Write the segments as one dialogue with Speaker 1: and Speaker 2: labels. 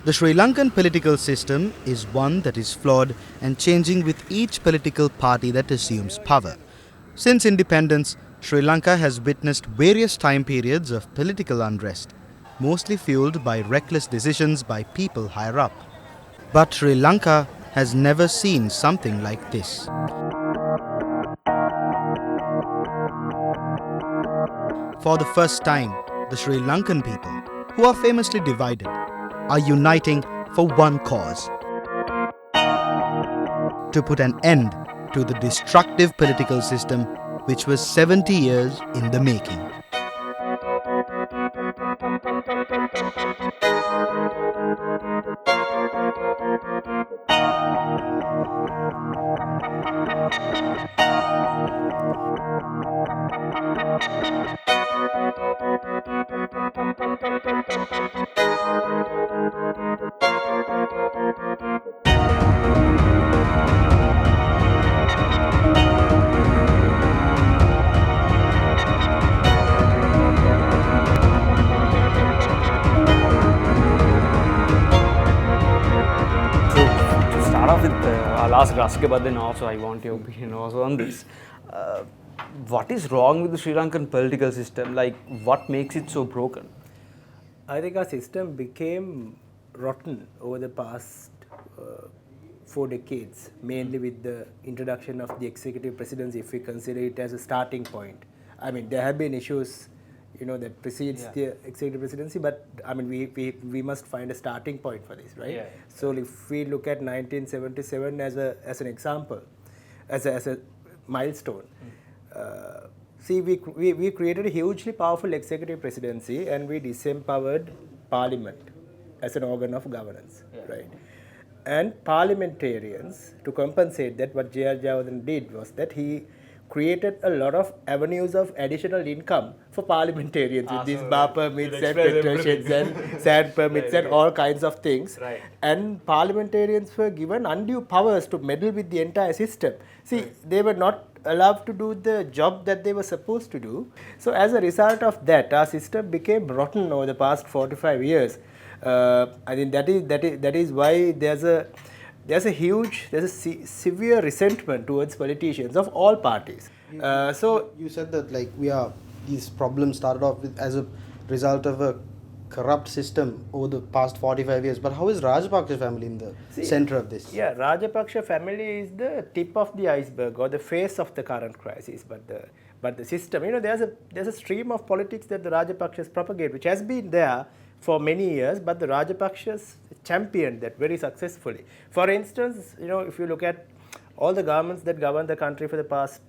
Speaker 1: The Sri Lankan political system is one that is flawed and changing with each political party that assumes power. Since independence, Sri Lanka has witnessed various time periods of political unrest, mostly fueled by reckless decisions by people higher up. But Sri Lanka has never seen something like this. For the first time, the Sri Lankan people, who are famously divided, are uniting for one cause: to put an end to the destructive political system which was 70 years in the making.
Speaker 2: I'll ask Rasika, but then also I want your opinion also on this. What is wrong with the Sri Lankan political system? Like, what makes it so broken?
Speaker 3: I think our system became rotten over the past 4 decades, mainly with the introduction of the executive presidency, if we consider it as a starting point. I mean, there have been issues, that precedes the executive presidency, but I mean, we must find a starting point for this, right? So if we look at 1977 as an example, as a milestone, see, we created a hugely powerful executive presidency, and we disempowered parliament as an organ of governance, right? And parliamentarians, to compensate that, what J.R. Jayawardena did was that he created a lot of avenues of additional income for parliamentarians with these bar permits and petrosheds and sand permits and all kinds of things. And parliamentarians were given undue powers to meddle with the entire system. See, they were not allowed to do the job that they were supposed to do. So as a result of that, our system became rotten over the past 45 years. I think that is why there's a severe resentment towards politicians of all parties.
Speaker 1: So you said that these problems started off as a result of a corrupt system over the past 45 years. But how is Rajapaksa family in the center of this?
Speaker 3: Yeah, Rajapaksa family is the tip of the iceberg or the face of the current crisis. But the system, there's a stream of politics that the Rajapaksas propagate, which has been there for many years, but the Rajapakshas championed that very successfully. For instance, if you look at all the governments that governed the country for the past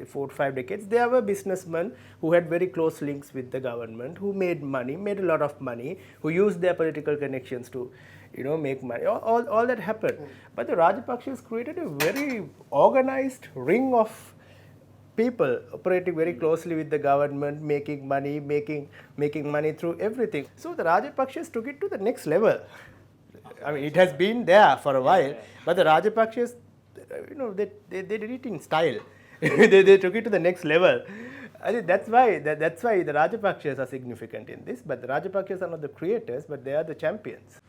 Speaker 3: 4 to 5 decades, there were businessmen who had very close links with the government, who made a lot of money, who used their political connections to, make money. All that happened. But the Rajapaksas created a very organized ring of people operating very closely with the government, making money through everything. So the Rajapaksas took it to the next level. I mean, it has been there for a while, but the Rajapakshas, they did it in style. they took it to the next level. I think that's why the Rajapakshas are significant in this. But the Rajapakshas are not the creators, but they are the champions.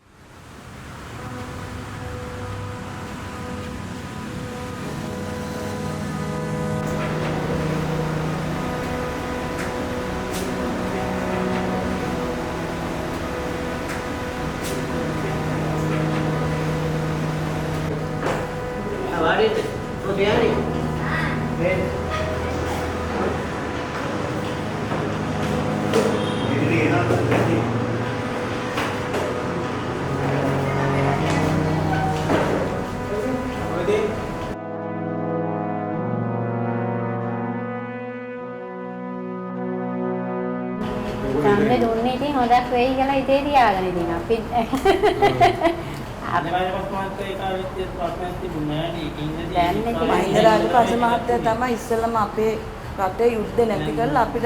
Speaker 4: සම්මේ දුන්නේ ඉතින් හොදක් වෙයි කියලා හිතේ තියාගෙන ඉතින් අපි
Speaker 5: මහින්ද රාජපක්ෂ මහත්තයා තමයි ඉස්සෙල්ලම අපේ රටේ යුද්ධ නැති කරලා අපිට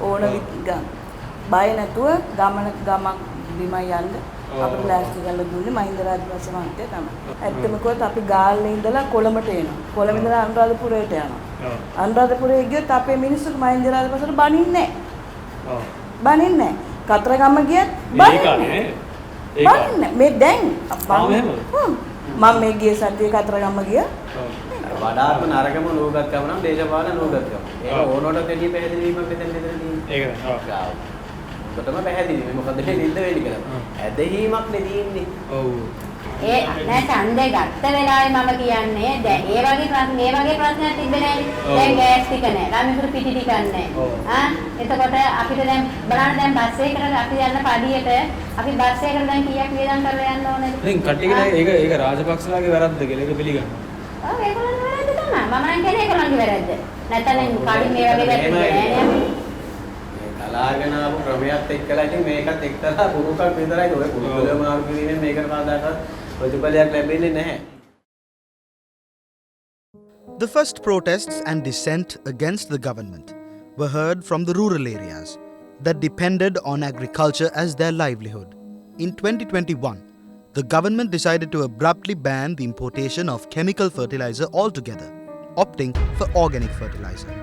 Speaker 5: ඕන බය නැතුව ගමක් බිමයි යන්න අපිට ලෑස්ති කරලා දුන්නේ මහින්ද රාජපක්ෂ මහත්තයා තමයි. ඇත්තම කිව්වොත් අපි ගාල්ලේ ඉඳලා කොළඹට එනවා. කොළඹ ඉඳලා අනුරාධපුරයට යනවා. අනුරාධපුරේ ගියොත් අපේ මිනිස්සු මහින්ද රාජපක්ෂට බනින්නේ නැහැ. බනින්නේ නැහැ. කතරගම ගියත් බනින්නේ නැහැ. බලන්න මේ දැන්
Speaker 2: එහෙම?
Speaker 5: මම මේ ගිය සතියේ කතරගම ගියා.
Speaker 6: වඩාත්ම නරකම නූගත්කම නම් දේශපාලන නූගත්කම. ඒක ඕනෝට දෙලිය පැහැදිලිවීමක් මෙතන තියෙන්නේ.
Speaker 2: ඒක
Speaker 6: ඔව්. ඔබටම පැහැදිලි මේ මොකද මේ නින්ද වෙලි කියලා. ඇදහිීමක් නේ තියෙන්නේ.
Speaker 2: ඔව්.
Speaker 4: ඒ නෑ ඡන්දේ ගත්ත වෙලාවේ මම කියන්නේ දැන් ඒ වගේ ප්‍රශ්නයක් තිබ්බේ නෑනේ. දැන් ගෑස් ටික නෑ. ළමිකුට පිටි ටිකක් නෑ. එතකොට අපිට දැන් බලන්න දැන් බස් එකකට අපි යන පඩියට අපි බස් එකකට දැන් කීයක් වියදම් කරලා යන්න ඕනේද?
Speaker 2: ඉතින් කට්ටියකට ඒක රාජපක්ෂලාගේ වැරද්ද කියලා ඒක පිළිගන්නවා.
Speaker 4: ඔව් ඒගොල්ලන්ගේ වැරද්ද තමයි. මම නම් කියන්නේ ඒගොල්ලන්ගේ වැරද්ද. නැත්නම් කලින් මේ වගේ වැරද්ද නෑ නේ.
Speaker 6: කලාගෙන ආපු ක්‍රමයක් එක්කලා ඉතින් මේකත් එක්තරා පුරුකක් විතරයි. ඔය පුරුකල මාරු කිරීමෙන් මේකට කවදාකවත් ප්‍රතිඵලයක් ලැබෙන්නේ නැහැ.
Speaker 1: The first protests and dissent against the government were heard from the rural areas that depended on agriculture as their livelihood. In 2021, the government decided to abruptly ban the importation of chemical fertilizer altogether, opting for organic fertilizer.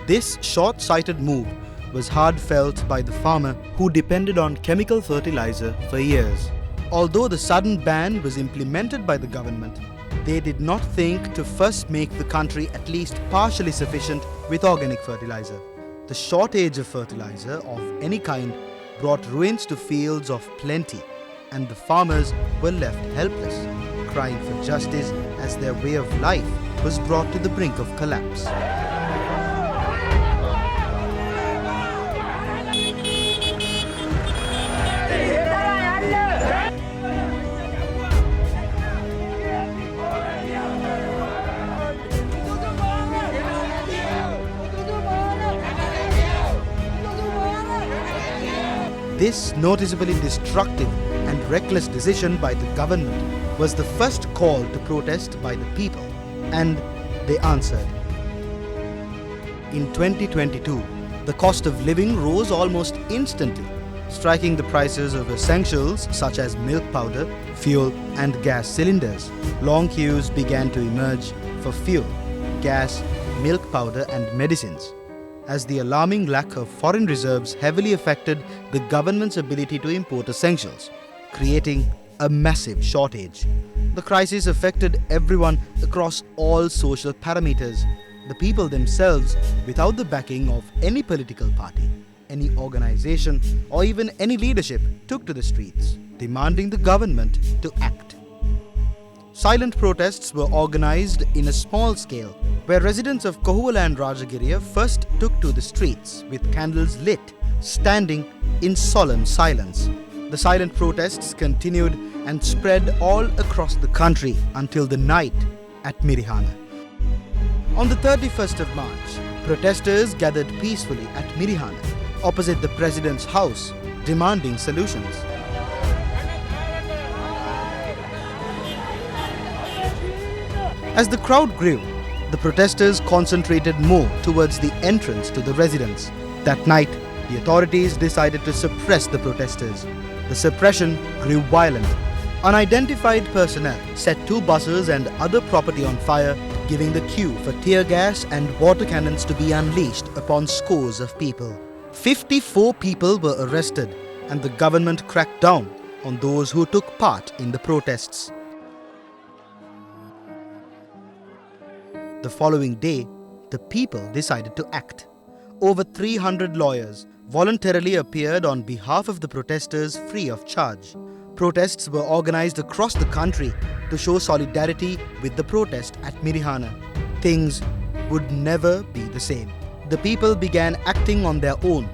Speaker 1: This short-sighted move was hard felt by the farmer who depended on chemical fertilizer for years. Although the sudden ban was implemented by the government, they did not think to first make the country at least partially sufficient with organic fertilizer. The shortage of fertilizer of any kind brought ruins to fields of plenty, and the farmers were left helpless, crying for justice as their way of life was brought to the brink of collapse. This noticeably destructive and reckless decision by the government was the first call to protest by the people, and they answered. In 2022, the cost of living rose almost instantly, striking the prices of essentials such as milk powder, fuel, and gas cylinders. Long queues began to emerge for fuel, gas, milk powder, and medicines, as the alarming lack of foreign reserves heavily affected the government's ability to import essentials, creating a massive shortage. The crisis affected everyone across all social parameters. The people themselves, without the backing of any political party, any organization, or even any leadership, took to the streets, demanding the government to act. Silent protests were organized in a small scale, where residents of Kohuala and Rajagiriya first took to the streets with candles lit, standing in solemn silence. The silent protests continued and spread all across the country until the night at Mirihana. On the 31st of March, protesters gathered peacefully at Mirihana, opposite the president's house, demanding solutions. As the crowd grew, the protesters concentrated more towards the entrance to the residence. That night, the authorities decided to suppress the protesters. The suppression grew violent. Unidentified personnel set 2 buses and other property on fire, giving the cue for tear gas and water cannons to be unleashed upon scores of people. 54 people were arrested, and the government cracked down on those who took part in the protests. The following day, the people decided to act. Over 300 lawyers voluntarily appeared on behalf of the protesters free of charge. Protests were organized across the country to show solidarity with the protest at Mirihana. Things would never be the same. The people began acting on their own,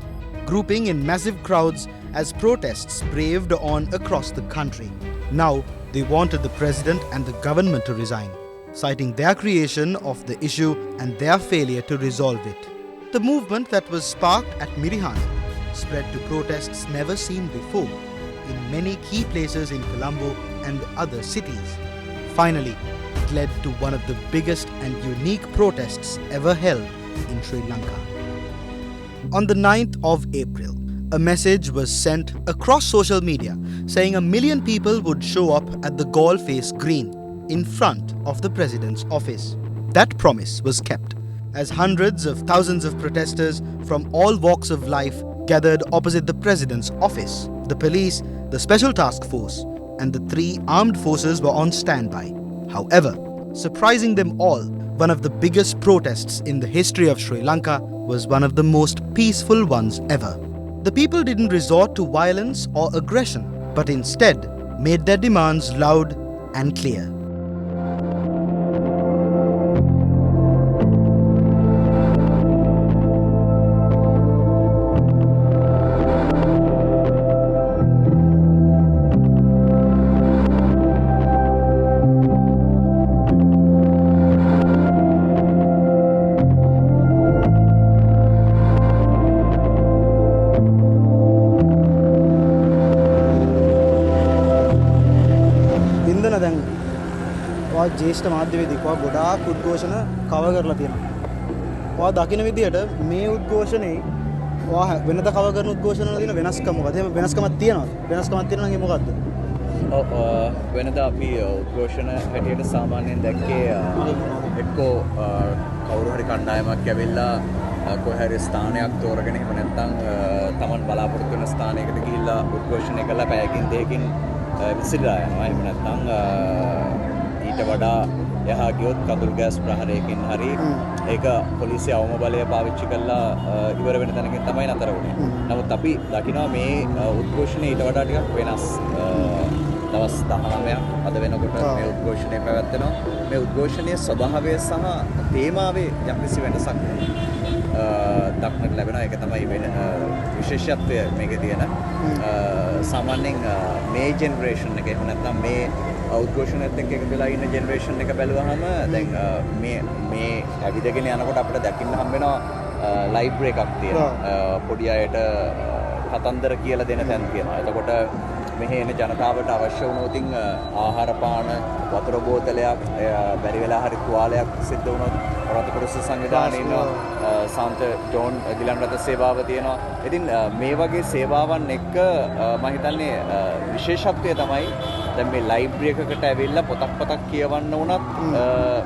Speaker 1: grouping in massive crowds as protests braved on across the country. Now, they wanted the president and the government to resign, citing their creation of the issue and their failure to resolve it. The movement that was sparked at Mirihana spread to protests never seen before in many key places in Colombo and other cities. Finally, it led to one of the biggest and unique protests ever held in Sri Lanka. On the 9th of April, a message was sent across social media saying 1 million people would show up at the Galle Face Green in front of the president's office. That promise was kept, as hundreds of thousands of protesters from all walks of life gathered opposite the president's office. The police the Special Task Force, and the 3 armed forces were on standby. However, surprising them all, one of the biggest protests in the history of Sri Lanka was one of the most peaceful ones ever. The people didn't resort to violence or aggression, but instead made their demands loud and clear.
Speaker 7: ජේෂ්ඨ මාධ්‍යවේදී කව ගොඩාක් උද්ඝෝෂණ කව කරලා තියෙනවා. ඔයා දකින විදිහට මේ උද්ඝෝෂණේ ඔයා වෙනද කව කරන උද්ඝෝෂණ වල තියෙන වෙනස්කම මොකද? එහෙම වෙනස්කමක් තියෙනවද? වෙනස්කමක් තියෙනවා නම් ඒ මොකද්ද?
Speaker 8: ඔව් වෙනද අපි උද්ඝෝෂණ හැටියට සාමාන්‍යයෙන් දැක්කේ එක්කෝ කවුරු හරි කණ්ඩායමක් ඇවිල්ලා කොහේ හරි ස්ථානයක් තෝරගෙන එහෙම නැත්නම් Taman බලාපොරොත්තු වෙන ස්ථානයකට ගිහිල්ලා උද්ඝෝෂණය කළා පැයකින් දෙකකින් විසිරලා යනවා. එහෙම නැත්නම් ඊට වඩා යහා ගියොත් කඳුළු ගෑස් ප්‍රහාරයකින් හරි ඒක පොලිසිය අවම බලය පාවිච්චි කරලා ඉවර වෙන තැනකින් තමයි නතර වුනේ. නමුත් අපි දකිනවා මේ උද්ඝෝෂණය ඊට වඩා ටිකක් වෙනස්. දවස් 19ක් අද වෙනකොට මේ උද්ඝෝෂණය පැවැත්වෙනවා. මේ උද්ඝෝෂණයේ ස්වභාවය සහ තේමාවේ යම්කිසි වෙනසක් දක්නට ලැබෙනවා. ඒක තමයි වෙන විශේෂත්වය මේකේ තියෙන. සාමාන්‍යයෙන් මේ ජෙනරේෂන් එක එහෙම නැත්නම් මේ උද්ඝෝෂණයත් එක්ක එකතු වෙලා ඉන්න ජෙනරේෂන් එක බැලුවහම දැන් මේ ඇවිදගෙන යනකොට අපිට දකින්න හම්බ වෙනවා ලයිබ්‍රරි එකක් තියෙනවා. පොඩි අයට කතන්දර කියලා දෙන තැන් තියෙනවා. එතකොට මෙහි එන ජනතාවට අවශ්‍ය වුණොතින් ආහාර පාන වතුර බෝතලයක් බැරි වෙලා හරි තුවාලයක් සිද්ධ වුණොත් රත්පුරුෂ සංවිධානයේ ඉන්න සාන්ත ජෝන් ගිලන් රථ සේවාව තියෙනවා. ඉතින් මේ වගේ සේවාවන් එක්ක මම හිතන්නේ විශේෂත්වය තමයි දැන් මේ ලයිබ්‍රරි එකකට ඇවිල්ලා පොතක් කියවන්න වුණත්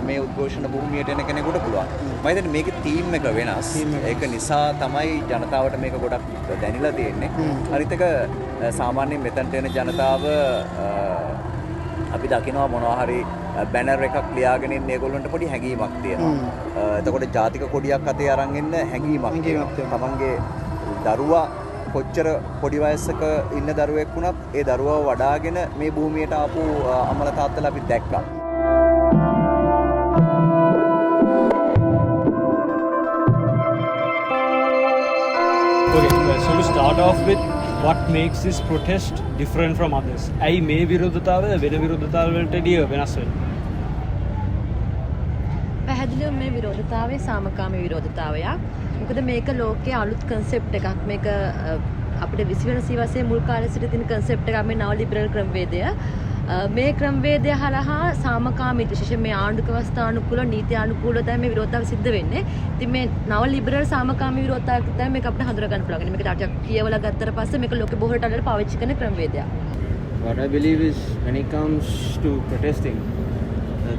Speaker 8: මේ උද්ඝෝෂණ භූමියට එන කෙනෙකුට පුළුවන්. මම හිතන්නේ මේකේ තීම් එක වෙනස්. ඒක නිසා තමයි ජනතාවට මේක ගොඩක් දැනිලා තියෙන්නේ. අනිත් එක සාමාන්‍යයෙන් මෙතනට එන ජනතාව අපි දකිනවා මොනවා හරි බැනර් එකක් ලියාගෙන ඉන්න ඒගොල්ලන්ට පොඩි හැඟීමක් තියෙනවා. එතකොට ජාතික කොඩියක් අතේ අරන් ඉන්න හැඟීමක් තියෙනවා. තමන්ගේ දරුවා කොච්චර පොඩි වයසක ඉන්න දරුවෙක් වුණත් ඒ දරුවව වඩාගෙන මේ භූමියට ආපු අම්මලා තාත්තලා අපි දැක්කා.
Speaker 2: Okay, so to start off with, what makes this protest different from others? ඇයි මේ විරෝධතාවය වෙන විරෝධතාවවලට වඩා වෙනස් වෙන්නේ?
Speaker 9: පැහැදිලිව මේ විරෝධතාවය සාමකාමී විරෝධතාවයක්. මොකද මේක ලෝකයේ අලුත් concept එකක්. මේක අපිට 20 වෙනි සියවසේ මුල් කාලේ සිට තියෙන concept එකක් මේ නව ලිබරල් ක්‍රමවේදය. මේ ක්‍රමවේදය හරහා සාමකාමී විශේෂයෙන් මේ ආණ්ඩුක ව්‍යවස්ථානුකූල නීති අනුකූලව තමයි මේ විරෝධතාව සිද්ධ වෙන්නේ. ඉතින් මේ නව ලිබරල් සාමකාමී විරෝධතාවයක් තමයි මේක අපිට හඳුනා ගන්න පුළුවන්. මේක තාටක් කියවලා ගත්තට පස්සේ මේක ලෝකෙ බොහෝ රටවල පාවිච්චි කරන ක්‍රමවේදයක්.
Speaker 10: What I believe is when it comes to protesting,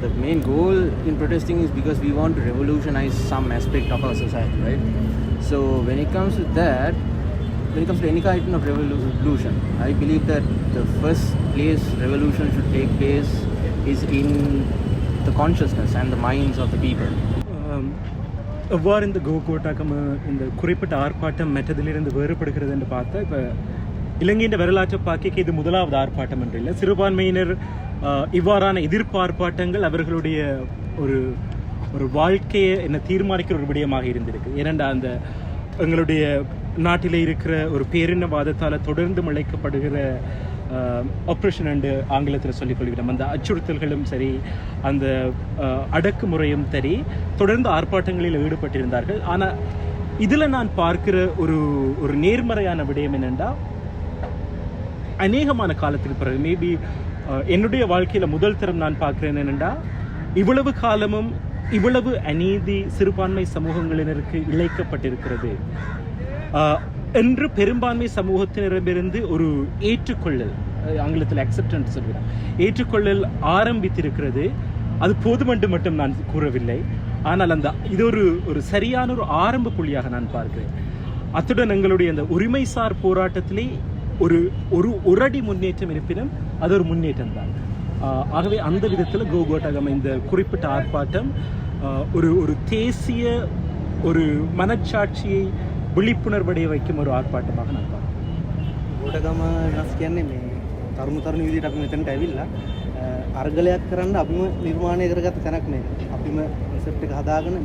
Speaker 10: the main goal in protesting is because we want to revolutionize some aspect of our society, right? So when it comes to that, when it comes to any kind of revolution, I believe that the first place revolution should take place is in the consciousness and the minds of the people.
Speaker 11: எவ்வாறு இந்த கோட்டாக்கம் இந்த குறிப்பிட்ட ஆர்ப்பாட்டம் மற்றதிலிருந்து வேறுபடுகிறது என்று பார்த்தா இப்போ இலங்கையின் வரலாற்றை பார்க்க இது முதலாவது ஆர்ப்பாட்டம் என்று இல்லை. சிறுபான்மையினர் இவ்வாறான எதிர்ப்பார்ப்பாட்டங்கள் அவர்களுடைய ஒரு ஒரு வாழ்க்கையை என்ன தீர்மானிக்கிற ஒரு விடயமாக இருந்திருக்கு. ஏனென்றா அந்த எங்களுடைய நாட்டிலே இருக்கிற ஒரு பேரினவாதத்தால் தொடர்ந்து முளைக்கப்படுகிற ஆப்ரேஷன் அண்டு ஆங்கிலத்தில் சொல்லிக்கொள்கிறோம். அந்த அச்சுறுத்தல்களும் சரி, அந்த அடக்குமுறையும் சரி, தொடர்ந்து ஆர்ப்பாட்டங்களில் ஈடுபட்டிருந்தார்கள். ஆனால் இதில் நான் பார்க்கிற ஒரு நேர்மறையான விடயம் என்னென்னா, அநேகமான காலத்துக்கு பிறகு மேபி என்னுடைய வாழ்க்கையில் முதல் தரம் நான் பார்க்கிறேன் என்னென்னா, இவ்வளவு காலமும் இவ்வளவு அநீதி சிறுபான்மை சமூகங்களினருக்கு இழைக்கப்பட்டிருக்கிறது என்று பெரும்பான்மை சமூகத்தினரிடமிருந்து ஒரு ஏற்றுக்கொள்ளல், ஆங்கிலத்தில் அக்செப்டன்ஸ் சொல்கிறேன், ஏற்றுக்கொள்ளல் ஆரம்பித்திருக்கிறது. அது போதுமென்று மட்டும் நான் கூறவில்லை, ஆனால் இது ஒரு சரியான ஒரு ஆரம்ப புள்ளியாக நான் பார்க்கிறேன். அத்துடன் எங்களுடைய அந்த உரிமைசார் போராட்டத்திலே ஒரு அடி முன்னேற்றம் இருப்பினும் அது ஒரு முன்னேற்றம் தான். ஆகவே அந்த விதத்தில் GoGoTaGoHome இந்த குறிப்பிட்ட ஆர்ப்பாட்டம் ஒரு தேசிய ஒரு மனச்சாட்சியை விழிப்புணர்வடைய வைக்கும் ஒரு ආර්පාටமாக நான் பார்க்கிறேன்.
Speaker 7: GotaGoHome වෙනස් කියන්නේ මේ තරුණ විදිහට අපි මෙතනට ඇවිල්ලා අර්ගලයක් කරන්න අපිම නිර්මාණය කරගත්ත තැනක් මේක. අපිම කන්සෙප්ට් එක හදාගෙන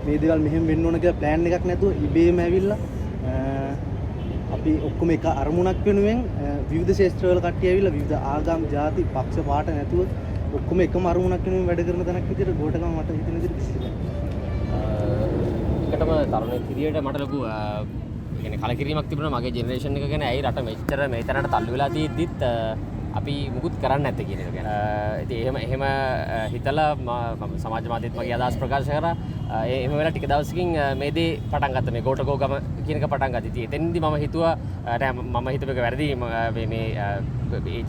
Speaker 7: මේ දේවල් මෙහෙම වෙන්න ඕන කියලා ප්ලෑන් එකක් නැතුව ඉබේම ඇවිල්ලා අපි ඔක්කොම එක අරමුණක් වෙනුවෙන් විවිධ ශාස්ත්‍රවල කට්ටිය ඇවිල්ලා විවිධ ආගම් ජාති පක්ෂ පාට නැතුව ඔක්කොම එකම අරමුණක් වෙනුවෙන් වැඩ කරන තැනක් විදිහට GotaGoHome මට හිතෙන විදිහට
Speaker 12: එකටම තරුණයෙක් විදියට මට ලොකු يعني කලකිරීමක් තිබුණා මගේ ජෙනරේෂන් එක ගැන. ඇයි රට මෙච්චර මේ තරමට තල්ලු වෙලා තියෙද්දිත් අපි මුකුත් කරන්නේ නැත්තේ කියන එක ගැන. ඉතින් එහෙම හිතලා මම සමාජ මාධ්‍යෙත් මගේ අදහස් ප්‍රකාශ කරා. එහෙම වෙලා ටික දවසකින් මේ දේ පටන් ගත්තා මේ GotaGoHome කියන එක පටන් ගත්තා. ඉතින් එතෙන්දී මම හිතුවා නෑ මම හිතුව එක වැරදි. මේ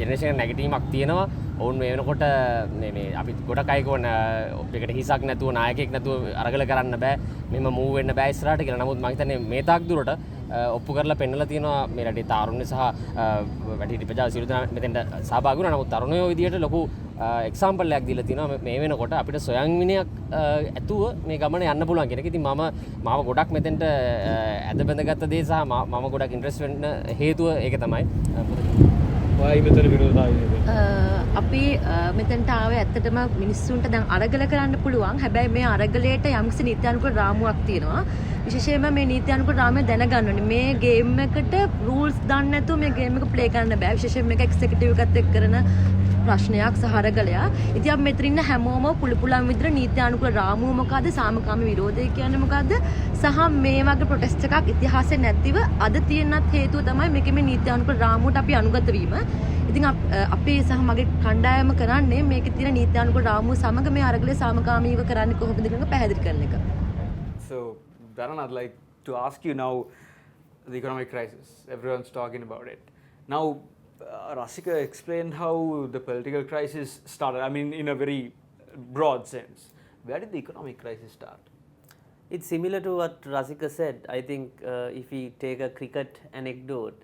Speaker 12: ජෙනරේෂන් එක නැගිටීමක් තියෙනවා. ඔවුන් මේ වෙනකොට මේ අපි ගොඩක් අය කොන එකට හිසක් නැතුව නායකයෙක් නැතුව අරගල කරන්න බෑ. මෙහෙම මූව් වෙන්න බෑ ඉස්සරහට කියලා. නමුත් මම හිතන්නේ මේ තාක් දුරට ඔප්පු කරලා පෙන්නලා තියෙනවා මේ රටේ තාරුණ්‍ය සහ වැඩිහිටි ප්‍රජාව සියලු දෙනා මෙතෙන්ට සහභාගී වුණා. නමුත් තරුණයෝ විදියට ලොකු එක්සාම්පල් එකක් දීලා තිනවා මේ වෙනකොට අපිට සොයන් විනයක් ඇතුව මේ ගමන යන්න පුළුවන් කියන එක. ඉතින් මාව ගොඩක් මෙතෙන්ට ඇද බැඳගත්ත දේ සහ මම ගොඩක් ඉන්ට්‍රෙස්ට් වෙන්න හේතුව ඒක තමයි.
Speaker 10: වයි මෙතන විරෝධතාවය
Speaker 9: අපි මෙතනට ආවේ ඇත්තටම මිනිස්සුන්ට දැන් අරගල කරන්න පුළුවන්. හැබැයි මේ අරගලයට යම්කිසි නීත්‍යානුකූල රාමුවක් තියෙනවා. විශේෂයෙන්ම මේ නීත්‍යානුකූල රාමුව දැනගන්න ඕනේ. මේ ගේම් එකට රූල්ස් දන්නේ නැතුව මේ ගේම් එක ප්ලේ කරන්න බෑ. විශේෂයෙන් මේක එක්සිකියුටිව් එකත් එක්ක කරන ප්‍රශ්නයක් සහ අරගලයක්. ඉතින් අපි මෙතන ඉන්න හැමෝම පුළුවන් විදිහට නීත්‍යානුකූල රාමුව මොකද්ද, සාමකාමී විරෝධය කියන්නේ මොකද්ද, සහ මේ වගේ ප්‍රොටෙස්ට් එකක් ඉතිහාසයේ නැතිව අද තියෙනත් හේතුව තමයි මේකේ මේ නීත්‍යානුකූල රාමුවට අපි අනුගත වීම. ඉතින් අපේ සහ මගේ කණ්ඩායම කරන්නේ මේකේ තියෙන නීත්‍යානුකූල රාමුව සමග මේ අරගලය සාමකාමීව කරන්නේ කොහොමද කියන එක පැහැදිලි කරන එක.
Speaker 2: So, Dharan, I'd like to ask you now the economic crisis. Everyone's talking about it. Now, Rasika explained how the political crisis started. I mean, in a very broad sense. Where did the economic crisis start?
Speaker 6: It's similar to what Rasika said. I think if we take a cricket anecdote,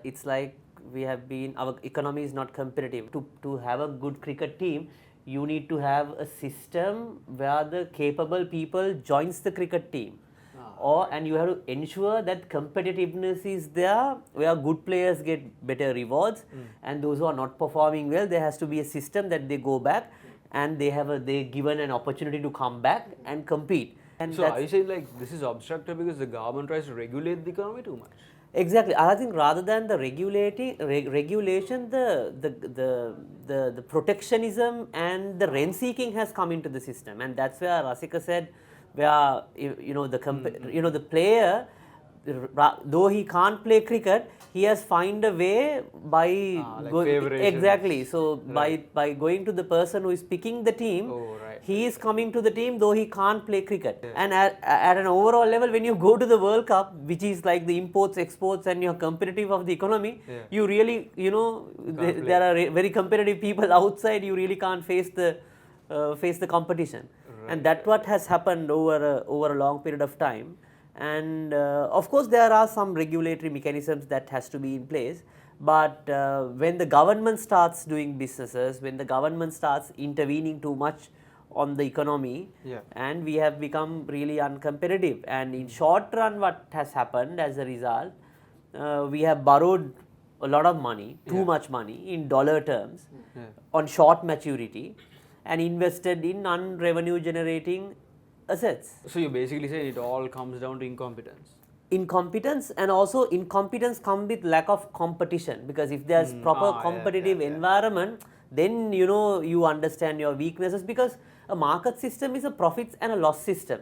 Speaker 6: it's like we have been, our economy is not competitive. To have a good cricket team, you need to have a system where the capable people joins the cricket team. And you have to ensure that competitiveness is there, where good players get better rewards, and those who are not performing well, there has to be a system that they go back and they're given an opportunity to come back and compete. And
Speaker 2: so are you saying like this is obstructive because the government tries to regulate the economy too much?
Speaker 6: Exactly. I think rather than the regulation, the protectionism and the rent seeking has come into the system, and that's where Rasika said, where the player, though he can't play cricket, he has find a way by exactly. So by going to the person who is picking the team, he is coming to the team though he can't play cricket. And at an overall level, when you go to the World Cup, which is like the imports, exports, and you're competitive of the economy, you really, there are very competitive people outside. You really can't face the competition. And that's what has happened over a long period of time. And of course, there are some regulatory mechanisms that has to be in place. But when the government starts doing businesses, when the government starts intervening too much on the economy, and we have become really uncompetitive. And in short run, what has happened as a result, we have borrowed a lot of money, too much money in dollar terms, on short maturity, and invested in non-revenue generating assets.
Speaker 2: So you're basically saying it all comes down to incompetence.
Speaker 6: Incompetence, and also incompetence comes with lack of competition, because if there's proper competitive environment, then you understand your weaknesses, because a market system is a profits and a loss system.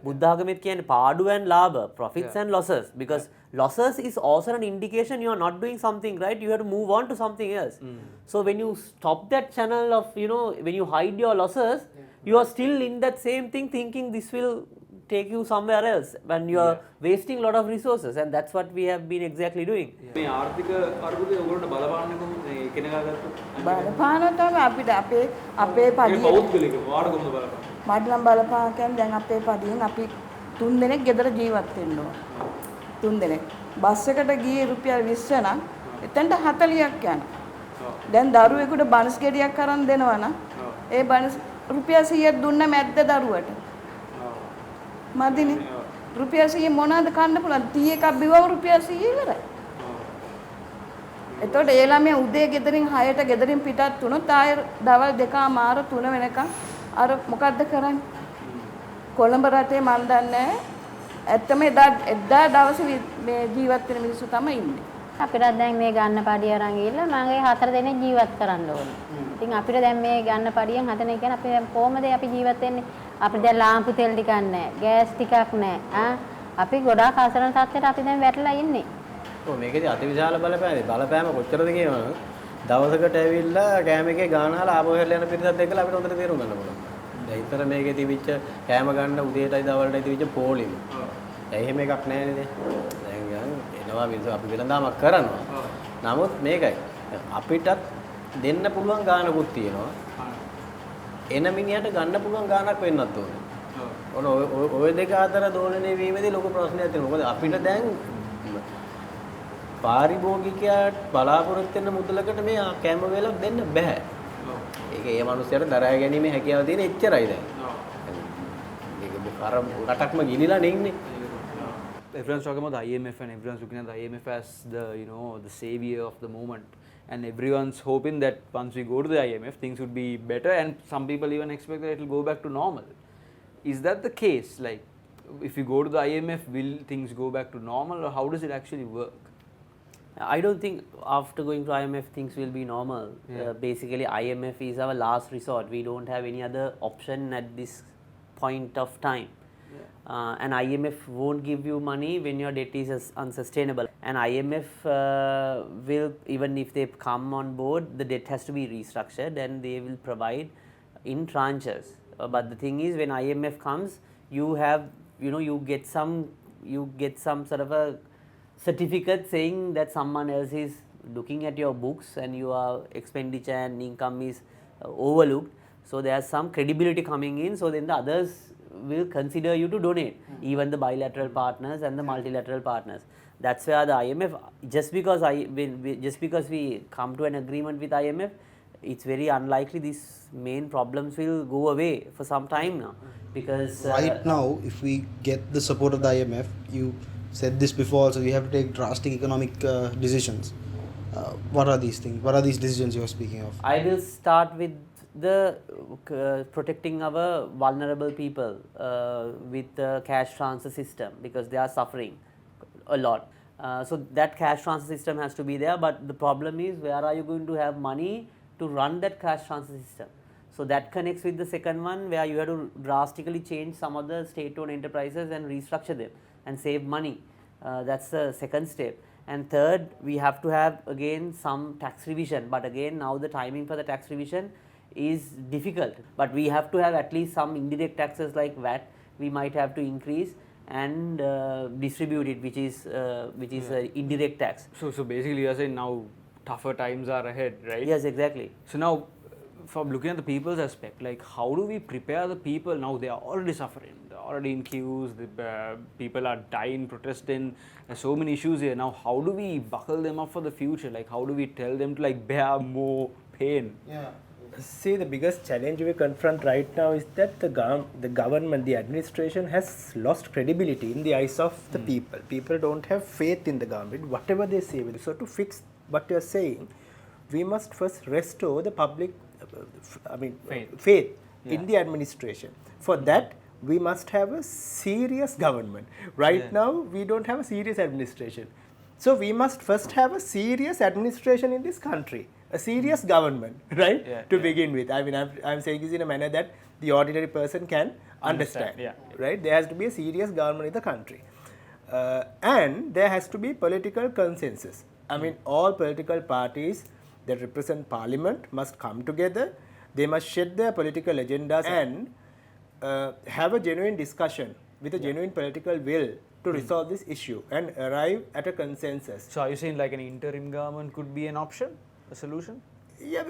Speaker 6: බුද්ධාගමෙත් කියන්නේ පාඩු and ලාභ, profits and losses, because losses is also an indication you are not doing something right, you have to move on to something else. So when you stop that channel of, when you hide your losses, you are still in that same thing thinking this will take you somewhere else, when you are wasting a lot of resources, and that's what we have been exactly doing.
Speaker 2: මේ ආර්ථික අර්බුදය ඔයගොල්ලන්ට බලපාන්නේ කොහොමද? මේ කෙනෙක්ගත්තු
Speaker 5: බලපාන තමයි අපිට අපේ පදිය
Speaker 2: පෞද්ගලික වාඩ කොහොමද බලපාන්නේ?
Speaker 5: මට නම් බලපාන කියන්නේ දැන් අපේ පදියෙන් අපි 3 දෙනෙක් ගෙදර ජීවත් වෙන්න ඕන. 3 දෙනෙක්. බස් එකට ගියේ රුපියල් 20 නම් එතෙන්ට 40ක් යනවා. දැන් දරුවෙකුට බනස් ගෙඩියක් අරන් දෙනවා නම් ඒ බනස් රුපියල් 100ක් දුන්න මැද්ද දරුවට. මදිනේ. රුපියල් 100 මොනවාද කන්න පුළුවන්? ටී එකක් බිව්වම රුපියල් 100 ඉවරයි. එතකොට ඒ ළමයා උදේ ගෙදරින් 6ට ගෙදරින් පිටත් වුණොත් ආයෙ දවල් 2:00 3 වෙනකන් අර මොකද්ද කරන්නේ? කොළඹ රටේ මන් දන්නේ ඇත්තම එදා දවසේ මේ ජීවත් වෙන මිනිස්සු තමයි ඉන්නේ.
Speaker 4: අපිට දැන් මේ ගන්න පඩිය අරන් ගිහලා මගේ 4 දෙනෙක් ජීවත් කරන්න ඕනේ. ඉතින් අපිට දැන් මේ ගන්න පඩියෙන් 4 දෙනෙක් කියන්නේ අපි කොහමද අපි ජීවත් වෙන්නේ? අපිට දැන් ලාම්පු තෙල් ටිකක් නැහැ, ගෑස් ටිකක් නැහැ. අපි ගොඩාක් අසරණ තත්ත්වයට අපි දැන් වැටලා ඉන්නේ.
Speaker 10: ඔව් මේකේදී අතිවිශාල බලපෑම කොච්චරද කියනවනම් දවසකට ඇවිල්ලා කෑම එකේ ගානහලා ආපහු හැරලා යන පිරිසත් එක්කලා අපිට හොඳට තේරුම් ගන්න පුළුවන්. දැන් ඉතර මේකේ තිබිච්ච කෑම ගන්න උදේටයි දවල්ටයි තිබිච්ච පොලිම. දැන් එහෙම එකක් නැහැ නේද? දැන් එනවා මිනිස්සු අපි වෙලඳාමක් කරනවා. නමුත් මේකයි අපිටත් දෙන්න පුළුවන් ගානකුත් තියෙනවා. එන මිනිහට ගන්න පුළුවන් ගානක් වෙන්නත් ඕනේ. ඔන්න ඔය දෙක අතර දෝලණය වීමේදී ලොකු ප්‍රශ්නයක් තියෙනවා. මොකද අපිට දැන් පාරිභෝගිකයාට බලාපොරොත්තු වෙන මුදලකට මේ කැම වේලක් දෙන්න බෑ. ඒක ඒ මනුස්සයාට දරා ගැනීමේ හැකියාව තියෙන එච්චරයි දැන්. මේක අර රටක්ම ගිනිලා නෙන්නේ.
Speaker 2: Everyone's talking about the IMF and everyone's looking at the IMF as the the savior of the moment, and everyone's hoping that once we go to the IMF things would be better, and some people even expect that it will go back to normal. Is that the case? Like if we go to the IMF, will things go back to normal, or how does it actually work?
Speaker 6: I don't think after going to IMF things will be normal. Basically IMF is our last resort. We don't have any other option at this point of time. And IMF won't give you money when your debt is unsustainable. And IMF will, even if they come on board, the debt has to be restructured and they will provide in tranches. But the thing is, when IMF comes, you have, you get some sort of a certificate saying that someone else is looking at your books and your expenditure and income is overlooked. So there's some credibility coming in. So then the others will consider you to donate, even the bilateral partners and the multilateral partners. That's where the IMF, just because we come to an agreement with IMF, it's very unlikely these main problems will go away for some time now. Because
Speaker 7: right now, if we get the support of the IMF, you said this before also, we have to take drastic economic decisions. What are these things? What are these decisions you are speaking of?
Speaker 6: I will start with the protecting our vulnerable people with the cash transfer system, because they are suffering a lot. So that cash transfer system has to be there, but the problem is, where are you going to have money to run that cash transfer system? So that connects with the second one, where you have to drastically change some of the state-owned enterprises and restructure them and save money. That's the second step. And third, we have to have again some tax revision, but again now the timing for the tax revision is difficult. But we have to have at least some indirect taxes like VAT we might have to increase and distribute it, which is indirect tax.
Speaker 2: So basically you are saying now tougher times are ahead, right?
Speaker 6: Yes, exactly.
Speaker 2: So now, from looking at the people's aspect, like how do we prepare the people? Now they are already suffering, they're already in queues, the people are dying, protesting, there's so many issues here. Now how do we buckle them up for the future? Like how do we tell them to like bear more pain?
Speaker 3: See, the biggest challenge we confront right now is that the government, the administration has lost credibility in the eyes of the people. People don't have faith in the government, whatever they say. So to fix what you are saying, we must first restore the public faith in the administration. For that, we must have a serious government. Right now, we don't have a serious administration. So we must first have a serious administration in this country, a serious government, right? To begin with. I mean, I'm saying this in a manner that the ordinary person can understand, right? There has to be a serious government in the country. And there has to be political consensus. I mean, all political parties that represent parliament must come together. They must shed their political agendas and have a genuine discussion with a genuine political will to resolve this issue and arrive at a consensus.
Speaker 2: So are you saying like an interim government could be an option, a solution?
Speaker 3: Yeah,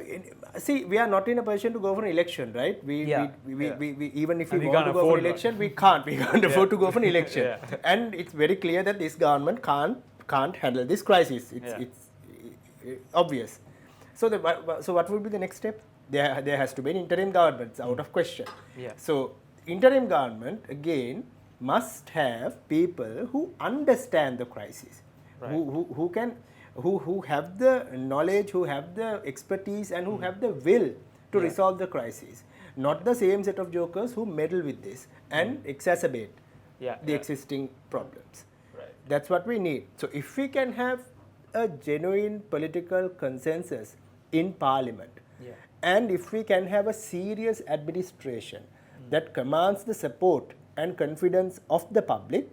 Speaker 3: see, we are not in a position to go for an election, right? We even if we want to go for an election, we can't afford to go for an election. And it's very clear that this government can't handle this crisis. obvious. So, so what would be the next step? There has to be an interim government, it's out of question.
Speaker 2: Yeah.
Speaker 3: So, interim government again must have people who understand the crisis,
Speaker 2: Right.
Speaker 3: who have the knowledge, who have the expertise, and who have the will to resolve the crisis. Not the same set of jokers who meddle with this and exacerbate the existing problems.
Speaker 2: Right.
Speaker 3: That's what we need. So if we can have a genuine political consensus in parliament, and if we can have a serious administration that commands the support and confidence of the public,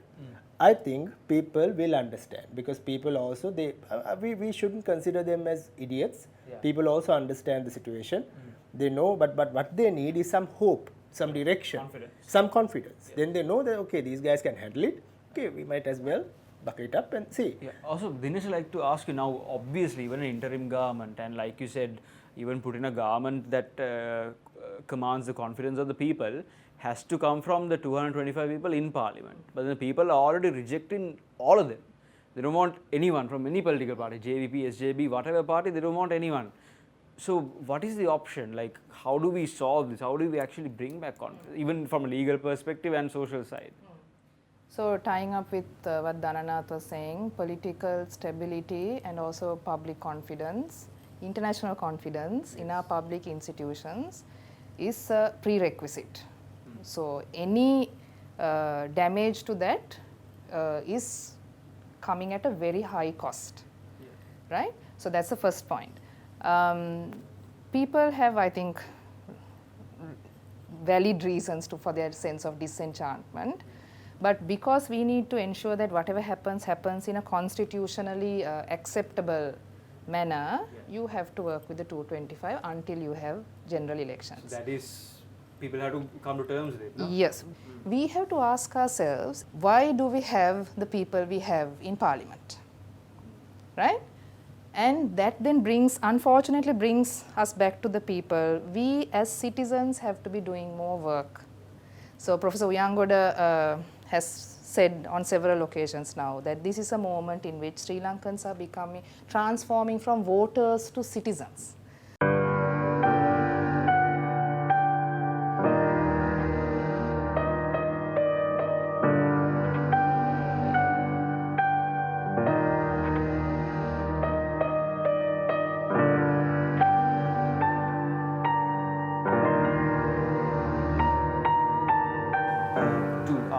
Speaker 3: I think people will understand, because people also, we shouldn't consider them as idiots. People also understand the situation. They know, but what they need is some hope, some direction, some confidence. Then they know that, okay, these guys can handle it. Okay, we might as well buck it up and see.
Speaker 2: Yeah. Also, Dinesh, I'd like to ask you now, obviously, even an interim government, and like you said, even put in a government that commands the confidence of the people, has to come from the 225 people in parliament. But the people are already rejecting all of them. They don't want anyone from any political party, JVP, SJB, whatever party, they don't want anyone. So what is the option? Like, how do we solve this? How do we actually bring back confidence, even from a legal perspective and social side?
Speaker 13: So tying up with what Dhananath was saying, political stability and also public confidence, international confidence in our public institutions is a prerequisite. So any damage to that is coming at a very high cost, right? So that's the first point. People have, I think, valid reasons for their sense of disenchantment, but because we need to ensure that whatever happens, happens in a constitutionally acceptable manner, you have to work with the 225 until you have general elections.
Speaker 2: That is, people have to come to terms with it, no?
Speaker 13: Yes. We have to ask ourselves, why do we have the people we have in parliament, right? And that then unfortunately brings us back to the people. We as citizens have to be doing more work. So Professor Uyangoda has said on several occasions now that this is a moment in which Sri Lankans are transforming from voters to citizens.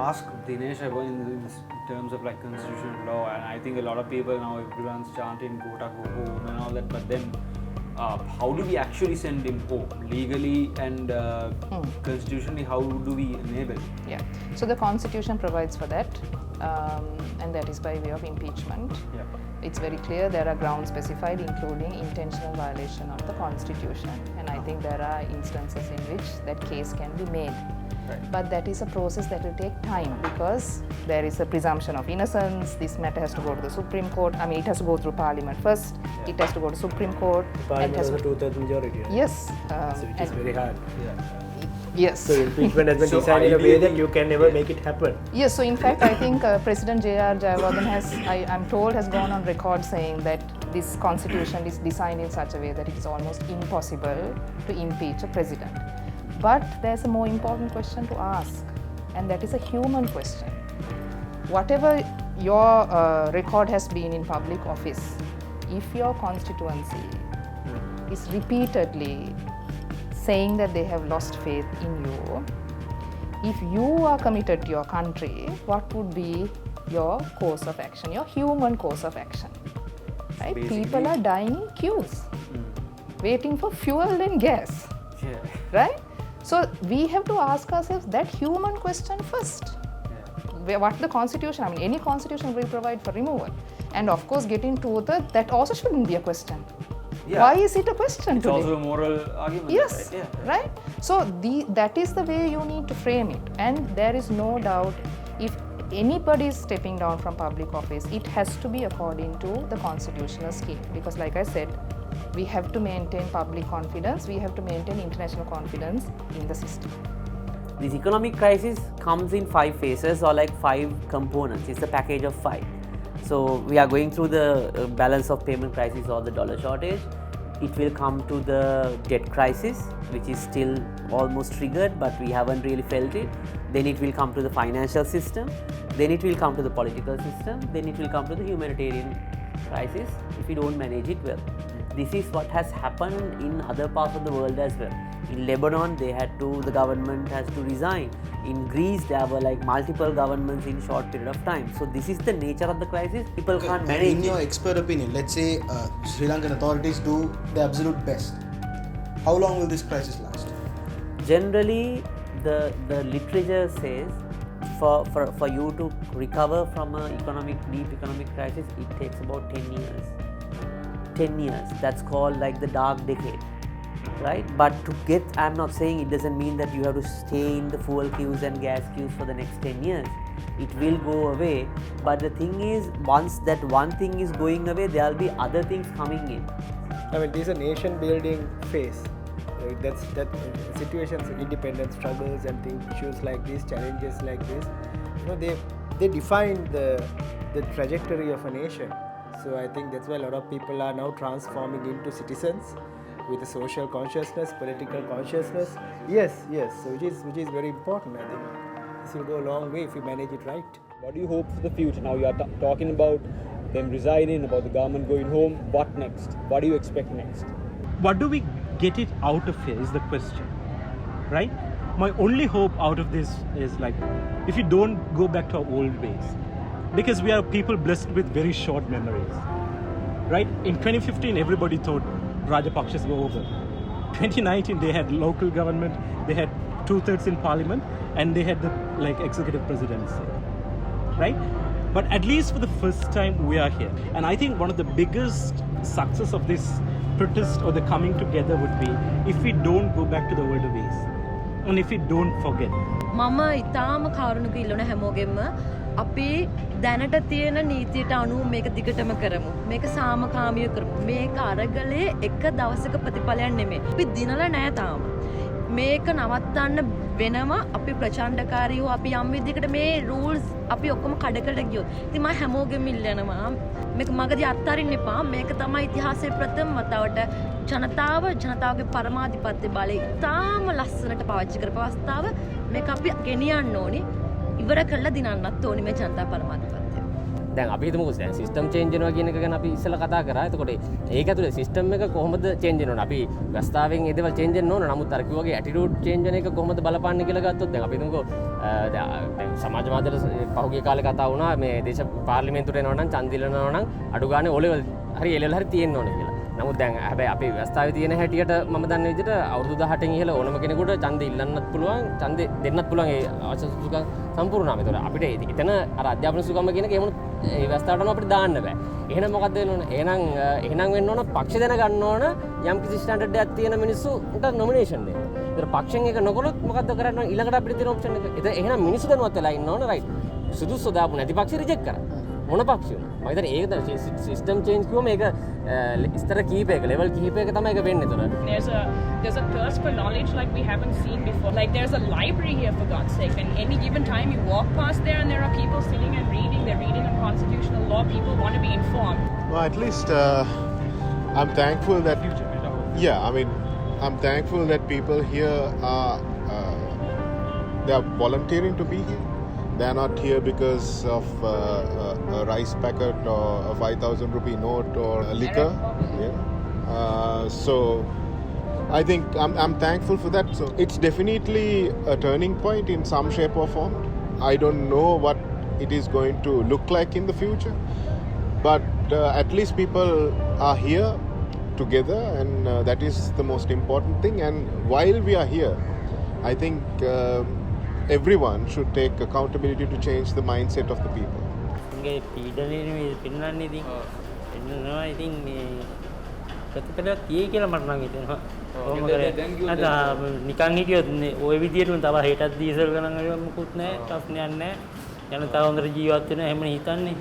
Speaker 2: Ask Dinesh about in terms of like constitutional law, and I think a lot of people now, everyone's chanting GotaGoHome and all that, but then how do we actually send him home legally and constitutionally? How do we enable?
Speaker 13: Yeah, so the constitution provides for that, and that is by way of impeachment.
Speaker 2: Yeah.
Speaker 13: It's very clear there are grounds specified, including intentional violation of the constitution, and I think there are instances in which that case can be made.
Speaker 2: Right.
Speaker 13: But that is a process that will take time, because there is a presumption of innocence. This matter has to go to the Supreme Court. I mean, it has to go through Parliament first. Yeah. It has to go to Supreme Court.
Speaker 3: The Parliament has a 2/3 majority. Right?
Speaker 13: Yes.
Speaker 3: So it is very hard.
Speaker 13: Yes.
Speaker 3: So impeachment has been designed in a way that you can never make it happen.
Speaker 13: Yes. So in fact, I think President J.R. Jayawardene I'm told, has gone on record saying that this constitution is designed in such a way that it is almost impossible to impeach a president. But there's a more important question to ask, and that is a human question. Whatever your record has been in public office, if your constituency is repeatedly saying that they have lost faith in you, if you are committed to your country, what would be your course of action, your human course of action? Right? People are dying in queues, waiting for fuel and gas, right? So we have to ask ourselves that human question first. What the constitution, I mean, any constitution will provide for removal. And of course, getting to that also shouldn't be a question. Yeah. Why is it a question today?
Speaker 2: It's also a moral argument.
Speaker 13: Yes,
Speaker 2: right? Yeah.
Speaker 13: Right? So that is the way you need to frame it. And there is no doubt, if anybody is stepping down from public office, it has to be according to the constitutional scheme. Because like I said, we have to maintain public confidence, we have to maintain international confidence in the system.
Speaker 6: This economic crisis comes in 5 phases, or like 5 components. It's a package of 5. So we are going through the balance of payment crisis or the dollar shortage. It will come to the debt crisis, which is still almost triggered, but we haven't really felt it. Then it will come to the financial system. Then it will come to the political system. Then it will come to the humanitarian crisis if we don't manage it well. This is what has happened in other parts of the world as well. In Lebanon, the government has to resign. In Greece, there were like multiple governments in short period of time. So this is the nature of the crisis. People can't manage
Speaker 7: In your expert opinion, let's say Sri Lankan authorities do the absolute best. How long will this crisis last?
Speaker 6: Generally, the literature says for you to recover from a deep economic crisis, it takes about 10 years. 10 years. That's called like the dark decade. Right? But I'm not saying it doesn't mean that you have to stay in the fuel queues and gas queues for the next 10 years. It will go away. But the thing is, once that one thing is going away, there will be other things coming in.
Speaker 3: I mean, this is a nation building phase. That situations, independent struggles and things, issues like this, challenges like this, they define the trajectory of a nation. So I think that's why a lot of people are now transforming into citizens with a social consciousness, political consciousness. Yes. So which is very important. I think this will go a long way if we manage it right.
Speaker 14: What do you hope for the future? Now you are talking about them resigning, about the government going home. What next? What do you expect next?
Speaker 11: What do we get it out of here is the question, right? My only hope out of this is like, if you don't go back to our old ways, because we are people blessed with very short memories, right? In 2015, everybody thought Rajapakshas were over. 2019, they had local government, they had 2/3 in parliament, and they had the executive presidency, right? But at least for the first time, we are here. And I think one of the biggest success of this protest or the coming together would be if we don't go back to the old ways and if we don't forget.
Speaker 9: මම ඉතාම කාරුණික ඉල්ලන හැමෝගෙම අපි දැනට තියෙන නීතියට අනුව මේක දිගටම කරමු. මේක සාමකාමීව කරමු. මේක අරගලේ එක දවසක ප්‍රතිඵලයක් නෙමෙයි. අපි දිනලා නැහැ තාම. මේක නවත්තන්න වෙනවා. අපි ප්‍රචණ්ඩකාරීව අපි යම් විදිහකට මේ රූල්ස් අපි ඔක්කොම කඩකට ගියොත්. ඉතින් මම හැමෝගෙම ඉල්ලනවා මේක මගදී අත්හරින්න එපා. මේක තමයි ඉතිහාසයේ ප්‍රථම වතාවට ජනතාවගේ පරමාධිපත්‍ය බලය ඉතාම ලස්සනට පාවිච්චි කරපු අවස්ථාව මේක අපි ගෙනියන්න ඕනි. ඉවර කරලා දිනන්නත් ඕනි මේ ජනතා පරමාධිපත්‍ය.
Speaker 12: දැන් අපි හිතමුකෝ දැන් සිස්ටම් චේන්ජ් වෙනවා කියන එක ගැන අපි ඉස්සෙල්ලා කතා කරා. එතකොට ඒක ඇතුලේ සිස්ටම් එක කොහොමද චේන්ජ් වෙනවද? අපි ව්‍යවස්ථාවෙන් ඒ දේවල් චේන්ජ් වෙන්න ඕන. නමුත් අර කිව්වාගේ ඇටිටියුඩ් චේන්ජ් වෙන එක කොහොමද බලපාන්නේ කියලා ගත්තොත් දැන් අපි හිතමුකෝ දැන් සමාජ මාධ්‍යවල පහුගිය කාලේ කතා වුණා මේ දේශ පාර්ලිමේන්තුවට එනවා නම් ඡන්ද ඉල්ලනවා නම් අඩු ගානේ O level හරි A level හරි තියෙන්න ඕනේ කියලා. නමුත් දැන් හැබැයි අපේ ව්‍යවස්ථාවේ තියෙන හැටියට මම දන්න විදිහට අවුරුදු 18න් ඉහළ ඕනම කෙනෙකුට ඡන්ද ඉල්ලන්නත් පුළුවන්, ඡන්ද දෙන්නත් පුළුවන් ඒ අවශ්‍ය සුසුකම් සම්පූර්ණාම. ඒතකොට අපිට එතන අර අධ්‍යාපන සුසුකම් කියන එක එහෙම ඒ ව්‍යවස්ථාවට නම් අපිට දාන්න බෑ. එහෙනම් මොකද්ද වෙන්න ඕන? එහෙනම් වෙන්න ඕන පක්ෂ දැන ගන්න ඕන යම් කිසි ස්ටෑන්ඩඩ් එකක් තියෙන මිනිස්සුන්ට නොමිනේෂන් දෙන්න. ඒතර පක්ෂෙන් එක නොකළොත් මොකද්ද කරන්න ඕන? ඊළඟට අපිට තියෙන ඔප්ෂන් එක. ඒතර එහෙනම් මිනිස්සු දැනුවත් වෙලා ඉන්න ඕන රයිට්. සුදුසු දාපු නැති පක්ෂ රිජෙක්ට් කරා. මොන පක්ෂය වුණා? මම හිතන්නේ ඒක තමයි සිස්ටම් චේන්ජ් කිව්වම ඒක ස්තර කීපයක ලෙවල් කීපයක තමයි ඒක වෙන්නේ. ඒතර
Speaker 15: there's a thirst for knowledge like we haven't seen before. Like there's a library here for God's sake, and any given time you walk past there and there are people sitting and reading. They're reading on constitutional law. People want to be informed.
Speaker 16: Well, at least I'm thankful that I'm thankful that people here are they are volunteering to be here. They are not here because of a rice packet or a 5,000 rupee note or a liquor. So I think I'm thankful for that. So it's definitely a turning point in some shape or form. I don't know what it is going to look like in the future, but at least people are here together, and that is the most important thing. And while we are here, I think everyone should take accountability to change the mindset of the people.
Speaker 17: නිකන් හිටියොත් ওই විදියට තව හෙටත් දීසල් ගණන් වල මුකුත් නැහැ ප්‍රශ්නයක් නැහැ ජනතාව හොඳට ජීවත් වෙනවා එහෙම හිතන්නේ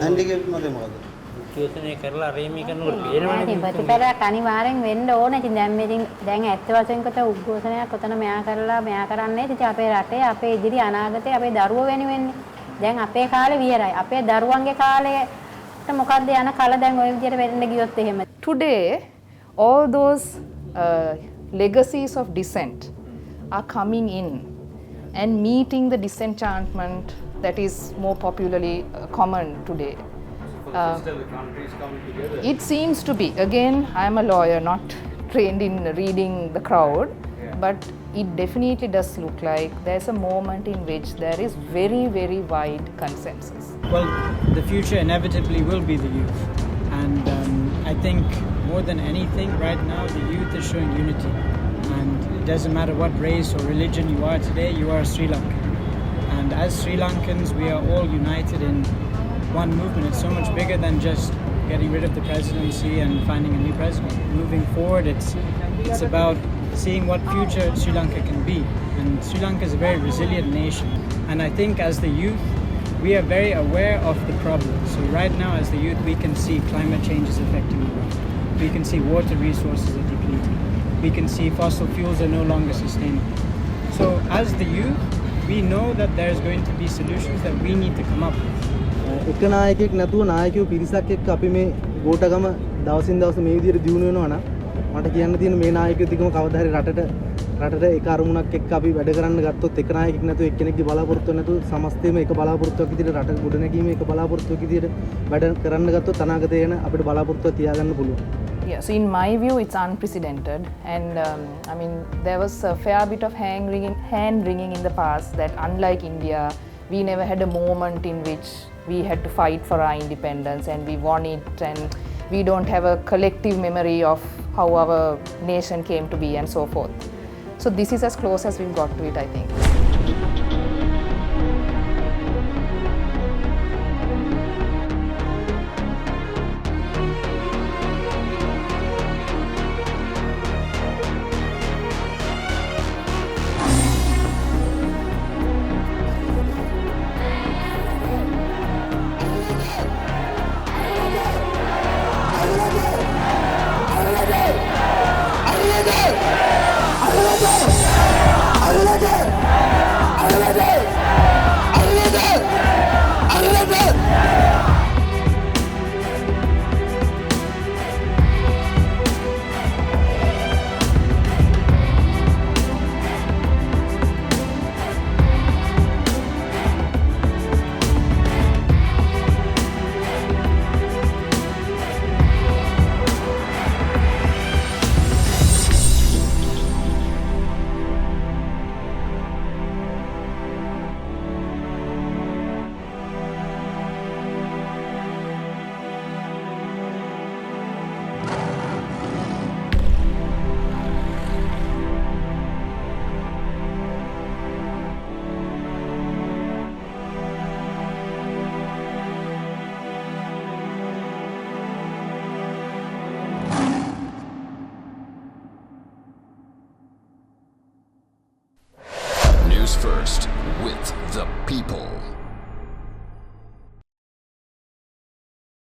Speaker 7: ඇන්ඩිගේ මතය මොකද
Speaker 17: විශ්ලේෂණය කරලා රේමී කරනකොට පේනවනේ
Speaker 4: ප්‍රතිපලයක් අනිවාර්යෙන් වෙන්න ඕනේ. ඉතින් දැන් ඇත්ත වශයෙන්ම කොට උද්ඝෝෂණයක් ඔතන මෙයා කරලා මෙයා කරන්නේ ඉතින් අපේ රටේ අපේ ඉදිරි අනාගතේ අපේ දරුවෝ වෙනුවෙන්නේ. දැන් අපේ කාලේ විතරයි. අපේ දරුවන්ගේ කාලේට මොකද්ද යන කල දැන් ওই විදිහට වෙන්න ගියොත් එහෙම.
Speaker 13: Today, all those legacies of dissent are coming in and meeting the disenchantment that is more popularly common today. It seems to be, again, I am a lawyer, not trained in reading the crowd, but it definitely does look like there's a moment in which there is very, very wide consensus.
Speaker 18: Well, the future inevitably will be the youth. And I think more than anything, right now, the youth is showing unity. And it doesn't matter what race or religion you are today, you are Sri Lankan. And as Sri Lankans, we are all united in one movement. It's so much bigger than just getting rid of the presidency and finding a new president. Moving forward, it's about seeing what future Sri Lanka can be. And Sri Lanka is a very resilient nation. And I think as the youth, we are very aware of the problem. So right now as the youth, we can see climate change is affecting the world. We can see water resources are depleting. We can see fossil fuels are no longer sustainable. So as the youth, we know that there's going to be solutions that we need to come up with.
Speaker 7: එක නායකයෙක් නැතුව නායකයෝ පිරිසක් එක්ක අපි මේ ගෝඨගම දවසින් දවස මේ විදිහට දියුණු වෙනවා නම් මට කියන්න තියෙන මේ නායකයෝ ටිකම කවදා හරි රටට එක අරමුණක් එක්ක අපි වැඩ කරන්න ගත්තොත් එක නායකයෙක් නැතුව එක්කෙනෙක්ගේ බලාපොරොත්තුව නැතුව සමස්තයම එක බලාපොරොත්තුවක් විදිහට රට ගොඩනැගීමේ එක බලාපොරොත්තුවක් විදිහට වැඩ කරන්න ගත්තොත් අනාගතේ ගැන අපිට බලාපොරොත්තුවක් තියාගන්න පුළුවන්.
Speaker 13: Yeah, so in my view, it's unprecedented, and I mean, there was a fair bit of hand wringing in the past that unlike India, we never had a moment in which we had to fight for our independence and we won it, and we don't have a collective memory of how our nation came to be and so forth. So this is as close as we've got to it, I think.
Speaker 19: News First with the people.